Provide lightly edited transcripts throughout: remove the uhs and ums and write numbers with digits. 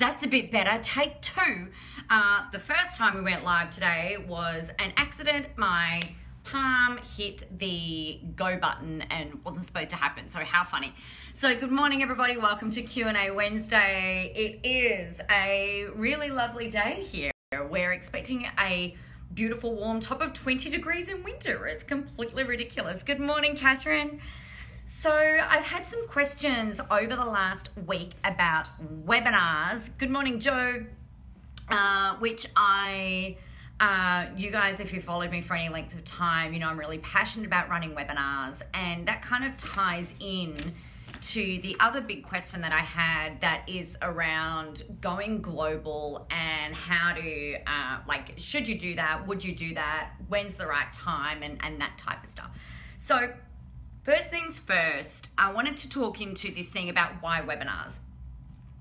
That's a bit better. Take two. The first time we went live today was an accident. My palm hit the go button and wasn't supposed to happen. So how funny. So good morning, everybody. Welcome to Q&A Wednesday. It is a really lovely day here. We're expecting a beautiful warm top of 20 degrees in winter. It's completely ridiculous. Good morning, Catherine. So I've had some questions over the last week about webinars. Good morning, Joe, which you guys, if you followed me for any length of time, you know I'm really passionate about running webinars, and that kind of ties in to the other big question that I had, that is around going global and how to, should you do that? Would you do that? When's the right time? And that type of stuff. So first things first, I wanted to talk into this thing about why webinars.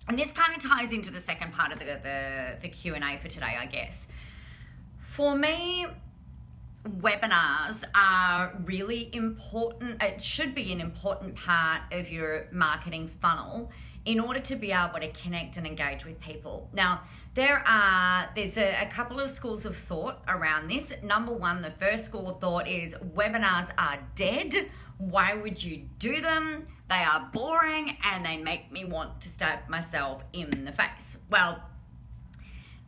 And this kind of ties into the second part of the Q&A for today, I guess. For me, webinars are really important. It should be an important part of your marketing funnel in order to be able to connect and engage with people. Now, there's a couple of schools of thought around this. Number one, the first school of thought is webinars are dead. Why would you do them? They are boring and they make me want to stab myself in the face. Well,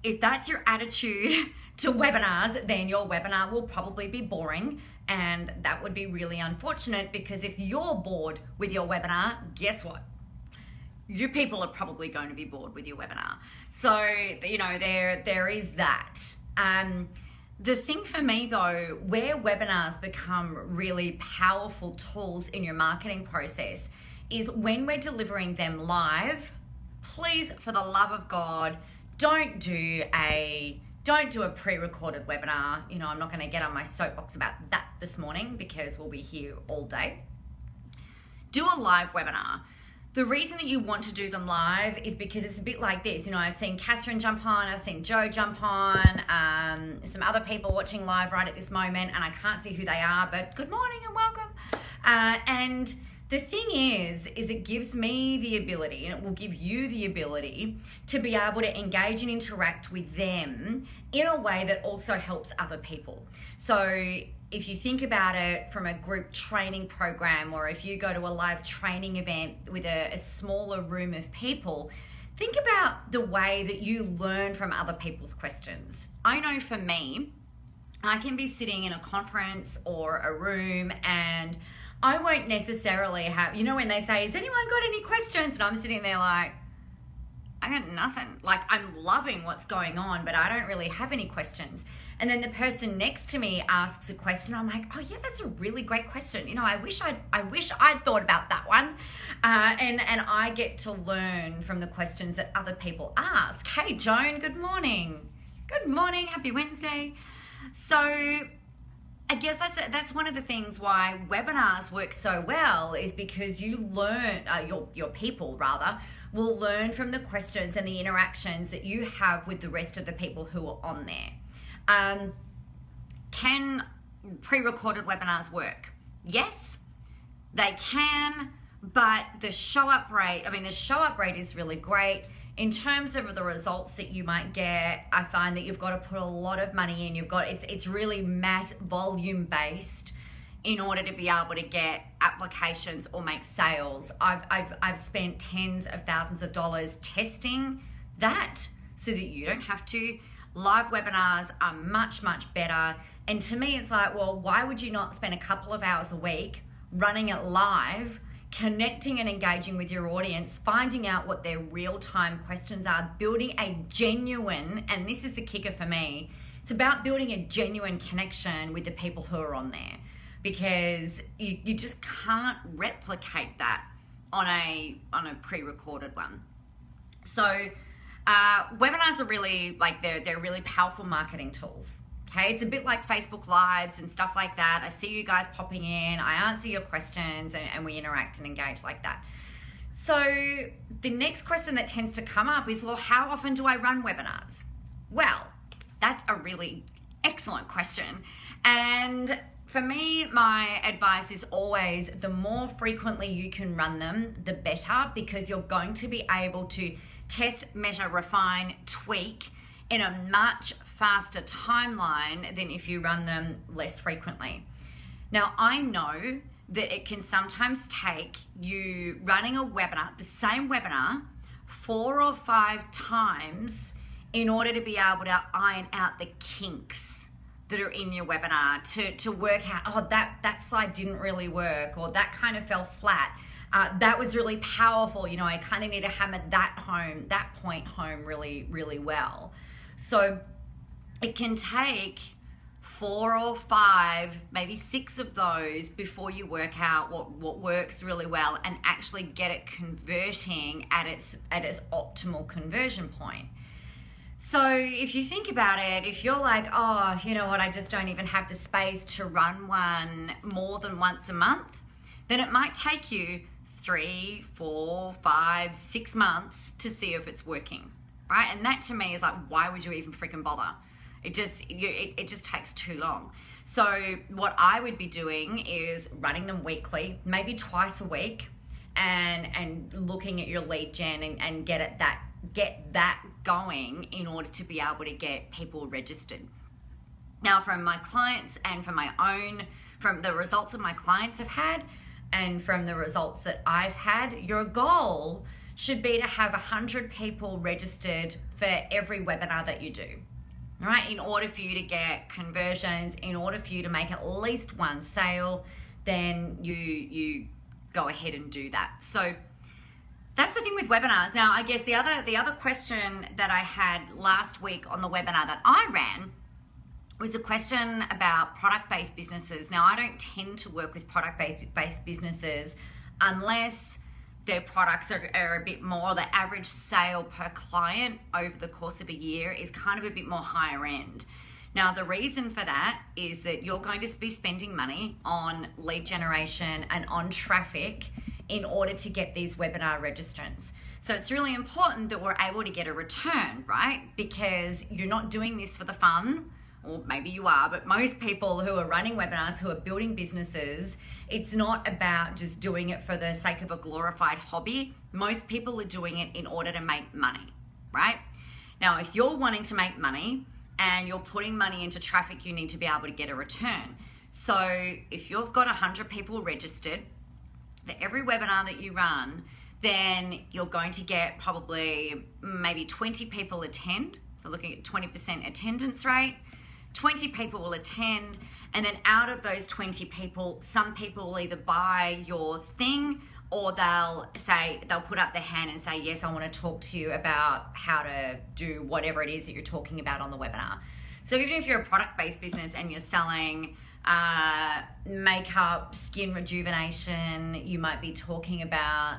if that's your attitude to webinars, then your webinar will probably be boring, and that would be really unfortunate, because if you're bored with your webinar, guess what? You people are probably going to be bored with your webinar. So, you know, there is that. The thing for me though, where webinars become really powerful tools in your marketing process is when we're delivering them live. Please, for the love of God, don't do a pre-recorded webinar. You know, I'm not going to get on my soapbox about that this morning because we'll be here all day. Do a live webinar. The reason that you want to do them live is because it's a bit like this. You know, I've seen Catherine jump on, I've seen Joe jump on, some other people watching live right at this moment, and I can't see who they are, but good morning and welcome. And the thing is it gives me the ability, and it will give you the ability, to be able to engage and interact with them in a way that also helps other people. So if you think about it from a group training program, or if you go to a live training event with a smaller room of people, think about the way that you learn from other people's questions. I know for me, I can be sitting in a conference or a room and I won't necessarily have, you know, when they say, has anyone got any questions? And I'm sitting there like, I got nothing. Like, I'm loving what's going on, but I don't really have any questions. And then the person next to me asks a question. I'm like, oh yeah, that's a really great question. You know, I wish I'd thought about that one. And I get to learn from the questions that other people ask. Hey, Joan, good morning. Good morning. Happy Wednesday. So I guess that's one of the things why webinars work so well, is because you learn, your people rather, will learn from the questions and the interactions that you have with the rest of the people who are on there. Can pre-recorded webinars work? Yes, they can, but the show up rate is really great. In terms of the results that you might get, I find that you've got to put a lot of money in. It's really mass volume based in order to be able to get applications or make sales. I've spent tens of thousands of dollars testing that so that you don't have to. Live webinars are much, much better. And to me, it's like, well, why would you not spend a couple of hours a week running it live, connecting and engaging with your audience, finding out what their real-time questions are, building a genuine, and this is the kicker for me, it's about building a genuine connection with the people who are on there, because you just can't replicate that on a pre-recorded one. So webinars are really, they're really powerful marketing tools. Okay, it's a bit like Facebook Lives and stuff like that. I see you guys popping in, I answer your questions, and we interact and engage like that. So the next question that tends to come up is, well, how often do I run webinars? Well, that's a really excellent question. And for me, my advice is always the more frequently you can run them, the better, because you're going to be able to test, measure, refine, tweak in a much faster timeline than if you run them less frequently. Now, I know that it can sometimes take you running a webinar, the same webinar, 4 or 5 times in order to be able to iron out the kinks that are in your webinar, to work out, oh, that slide didn't really work, or that kind of fell flat. That was really powerful. You know, I kind of need to hammer that point home really, really well. So it can take 4 or 5, maybe 6 of those before you work out what works really well and actually get it converting at its optimal conversion point. So if you think about it, if you're like, oh, you know what, I just don't even have the space to run one more than once a month, then it might take you 3, 4, 5, 6 months to see if it's working, right? And that to me is like, why would you even freaking bother? It just takes too long. So what I would be doing is running them weekly, maybe twice a week, and looking at your lead gen and get that going in order to be able to get people registered. Now, from my clients and from the results that my clients have had and from the results that I've had, your goal should be to have 100 people registered for every webinar that you do. All right, in order for you to get conversions, in order for you to make at least one sale, then you go ahead and do that. So that's the thing with webinars. Now, I guess the other question that I had last week on the webinar that I ran was a question about product-based businesses. Now, I don't tend to work with product-based businesses unless their products are a bit more, the average sale per client over the course of a year is kind of a bit more higher end. Now, the reason for that is that you're going to be spending money on lead generation and on traffic in order to get these webinar registrants. So it's really important that we're able to get a return, right? Because you're not doing this for the fun, or maybe you are, but most people who are running webinars, who are building businesses, it's not about just doing it for the sake of a glorified hobby. Most people are doing it in order to make money, right? Now, if you're wanting to make money and you're putting money into traffic, you need to be able to get a return. So if you've got 100 people registered for every webinar that you run, then you're going to get probably maybe 20 people attend. So looking at 20% attendance rate, 20 people will attend, and then out of those 20 people, some people will either buy your thing or they'll put up their hand and say, yes, I want to talk to you about how to do whatever it is that you're talking about on the webinar. So even if you're a product-based business and you're selling makeup, skin rejuvenation, you might be talking about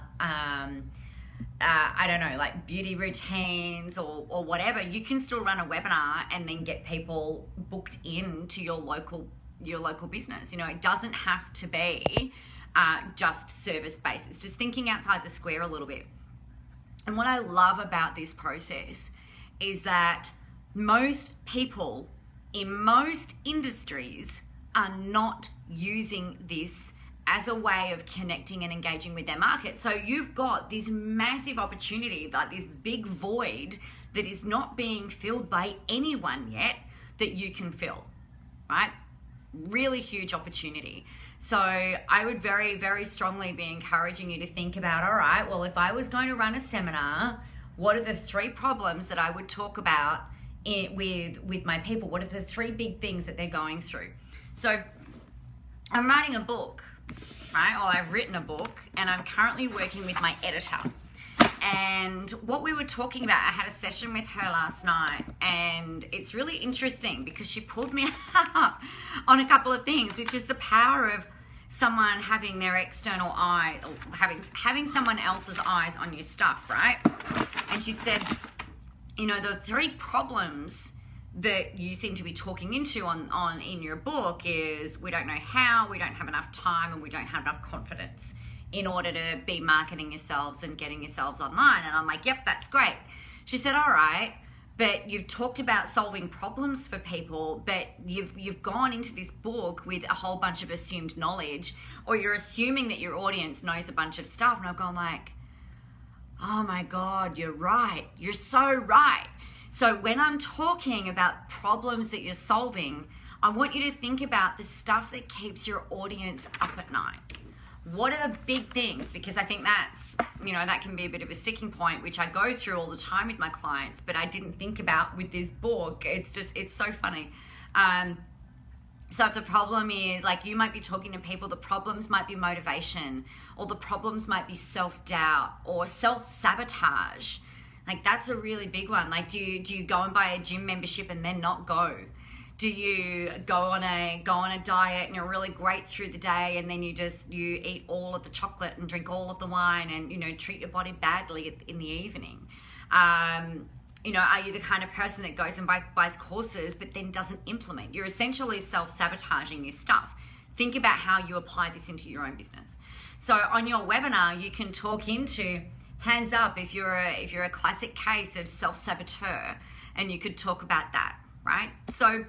I don't know, like beauty routines or whatever, you can still run a webinar and then get people booked into your local business. You know, it doesn't have to be just service-based. It's just thinking outside the square a little bit. And what I love about this process is that most people in most industries are not using this as a way of connecting and engaging with their market. So you've got this massive opportunity, like this big void that is not being filled by anyone yet that you can fill, right? Really huge opportunity. So I would very, very strongly be encouraging you to think about, all right, well, if I was going to run a seminar, what are the 3 problems that I would talk about with my people? What are the 3 big things that they're going through? So I'm writing a book, right? Well, I've written a book and I'm currently working with my editor. And what we were talking about, I had a session with her last night, and it's really interesting because she pulled me up on a couple of things, which is the power of someone having their external eye, or having someone else's eyes on your stuff, right? And she said, you know, the 3 problems that you seem to be talking into in your book is we don't know how, we don't have enough time, and we don't have enough confidence in order to be marketing yourselves and getting yourselves online. And I'm like, yep, that's great. She said, all right, but you've talked about solving problems for people, but you've gone into this book with a whole bunch of assumed knowledge, or you're assuming that your audience knows a bunch of stuff. And I've gone like, oh my God, you're right. You're so right. So when I'm talking about problems that you're solving, I want you to think about the stuff that keeps your audience up at night. What are the big things? Because I think that's, that can be a bit of a sticking point, which I go through all the time with my clients, but I didn't think about with this book. It's so funny. So if the problem is, like, you might be talking to people, the problems might be motivation, or the problems might be self-doubt or self-sabotage. Like, that's a really big one. Like, do you go and buy a gym membership and then not go? Do you go on a diet and you're really great through the day, and then you eat all of the chocolate and drink all of the wine and, treat your body badly in the evening? Are you the kind of person that goes and buys courses but then doesn't implement? You're essentially self-sabotaging your stuff. Think about how you apply this into your own business. So on your webinar, you can talk into, hands up if you're a classic case of self-saboteur, and you could talk about that, right? So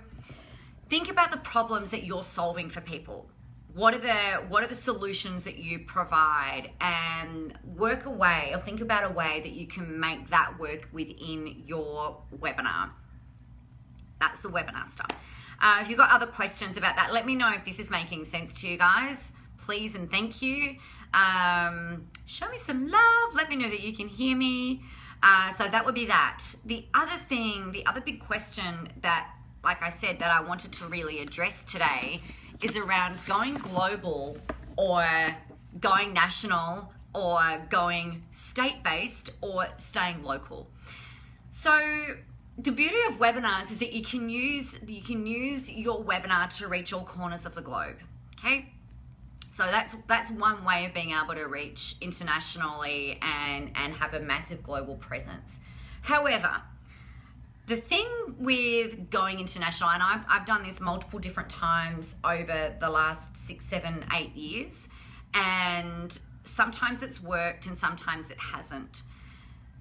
think about the problems that you're solving for people. What are the solutions that you provide, and work a way, or think about a way that you can make that work within your webinar. That's the webinar stuff. If you've got other questions about that, let me know if this is making sense to you guys, please and thank you. Show me some love. Let me know that you can hear me. So that would be that. The other big question that, like I said, that I wanted to really address today is around going global or going national or going state-based or staying local. So the beauty of webinars is that you can use your webinar to reach all corners of the globe, okay? So that's one way of being able to reach internationally and have a massive global presence. However, the thing with going international, and I've done this multiple different times over the last 6, 7, 8 years, and sometimes it's worked and sometimes it hasn't.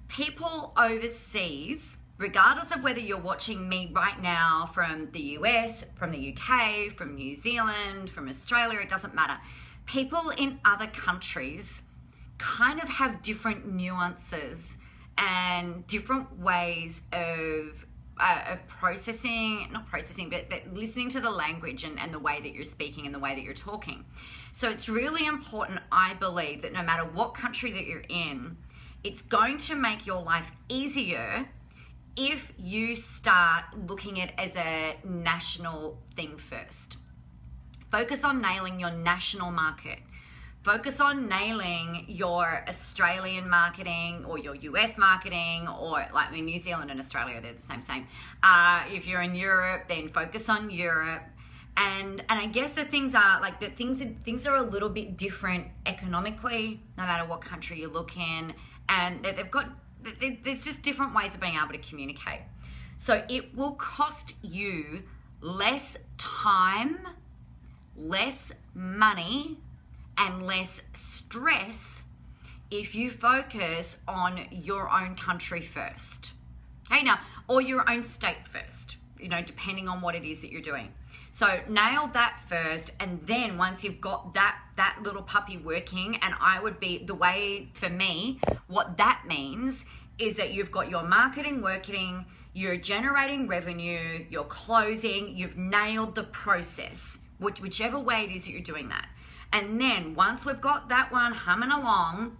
People overseas, regardless of whether you're watching me right now from the US, from the UK, from New Zealand, from Australia, it doesn't matter. People in other countries kind of have different nuances and different ways of not processing, but listening to the language and the way that you're speaking and the way that you're talking. So it's really important, I believe, that no matter what country that you're in, it's going to make your life easier if you start looking at it as a national thing first. Focus on nailing your national market. Focus on nailing your Australian marketing or your US marketing, or like New Zealand and Australia, they're the same. If you're in Europe, then focus on Europe. And I guess the things are like that things are a little bit different economically, no matter what country you look in, and there's just different ways of being able to communicate. So it will cost you less time, less money, and less stress if you focus on your own country first. Okay, now, or your own state first, depending on what it is that you're doing. So nail that first, and then once you've got that little puppy working, and the way for me, what that means is that you've got your marketing working, you're generating revenue, you're closing, you've nailed the process, whichever way it is that you're doing that. And then once we've got that one humming along,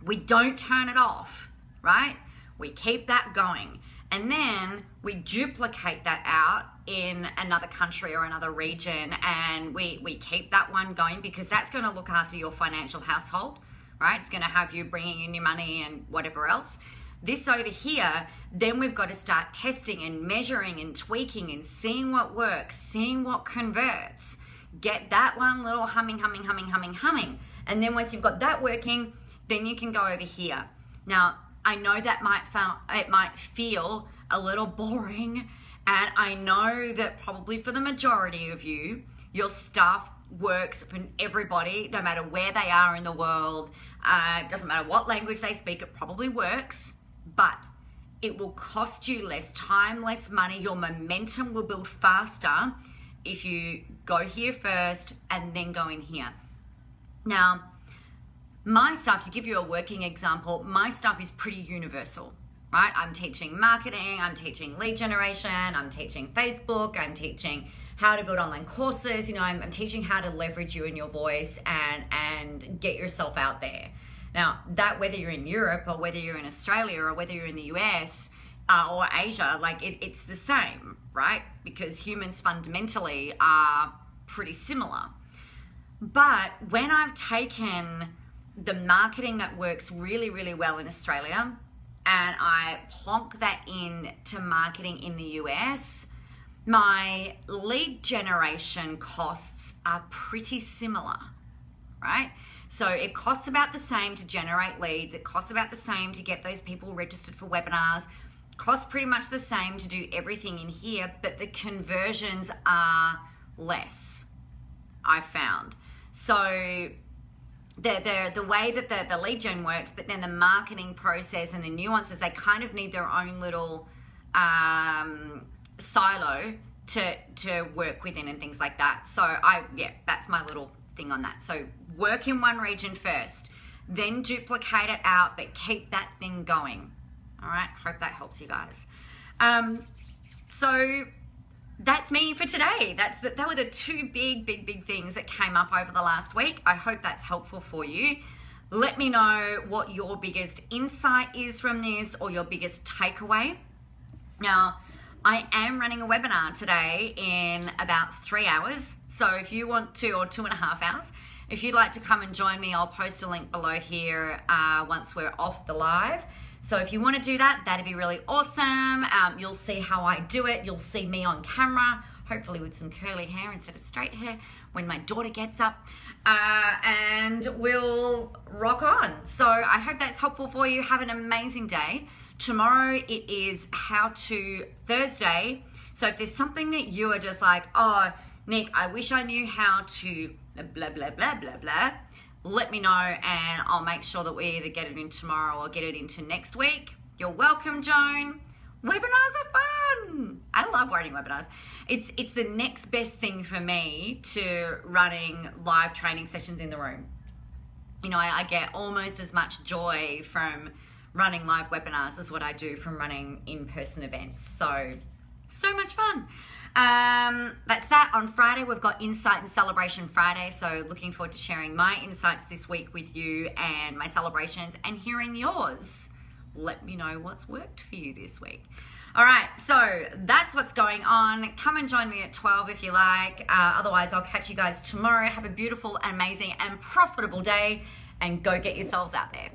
we don't turn it off, right? We keep that going. And then we duplicate that out in another country or another region, and we keep that one going, because that's going to look after your financial household, right? It's going to have you bringing in your money and whatever else. This over here, then we've got to start testing and measuring and tweaking and seeing what works, seeing what converts. Get that one little humming. And then once you've got that working, then you can go over here. Now, I know that it might feel a little boring, and I know that probably for the majority of you, your stuff works for everybody, no matter where they are in the world. It doesn't matter what language they speak, it probably works. But it will cost you less time, less money. Your momentum will build faster if you go here first and then go in here. Now, my stuff, to give you a working example, my stuff is pretty universal, right? I'm teaching marketing, I'm teaching lead generation, I'm teaching Facebook, I'm teaching how to build online courses. You know, I'm teaching how to leverage you and your voice and get yourself out there. Now, that whether you're in Europe or whether you're in Australia or whether you're in the US or Asia, like it's the same, right? Because humans fundamentally are pretty similar. But when I've taken the marketing that works really, really well in Australia and I plonk that in to marketing in the US, my lead generation costs are pretty similar, right? So it costs about the same to generate leads. It costs about the same to get those people registered for webinars. It costs pretty much the same to do everything in here, but the conversions are less, I've found. So the way that the lead gen works, but then the marketing process and the nuances, they kind of need their own little silo to work within and things like that. So that's my little thing on that. So work in one region first, then duplicate it out, but keep that thing going. All right, hope that helps you guys. So that's me for today. That were the two big things that came up over the last week. I hope that's helpful for you. Let me know what your biggest insight is from this or your biggest takeaway. Now, I am running a webinar today in about 3 hours. So if you want to, or 2.5 hours, if you'd like to come and join me, I'll post a link below here once we're off the live. So if you want to do that, that'd be really awesome. You'll see how I do it. You'll see me on camera, hopefully with some curly hair instead of straight hair when my daughter gets up. And we'll rock on. So I hope that's helpful for you. Have an amazing day. Tomorrow it is How To Thursday. So if there's something that you are just like, oh, Nick, I wish I knew how to blah, blah, blah, blah, blah, let me know and I'll make sure that we either get it in tomorrow or get it into next week. You're welcome, Joan. Webinars are fun. I love running webinars. It's the next best thing for me to running live training sessions in the room. You know, I get almost as much joy from running live webinars as what I do from running in-person events. So much fun. That's that. On Friday, we've got Insight and Celebration Friday. So looking forward to sharing my insights this week with you and my celebrations and hearing yours. Let me know what's worked for you this week. All right, so that's what's going on. Come and join me at 12 if you like. Otherwise, I'll catch you guys tomorrow. Have a beautiful, amazing, and profitable day and go get yourselves out there.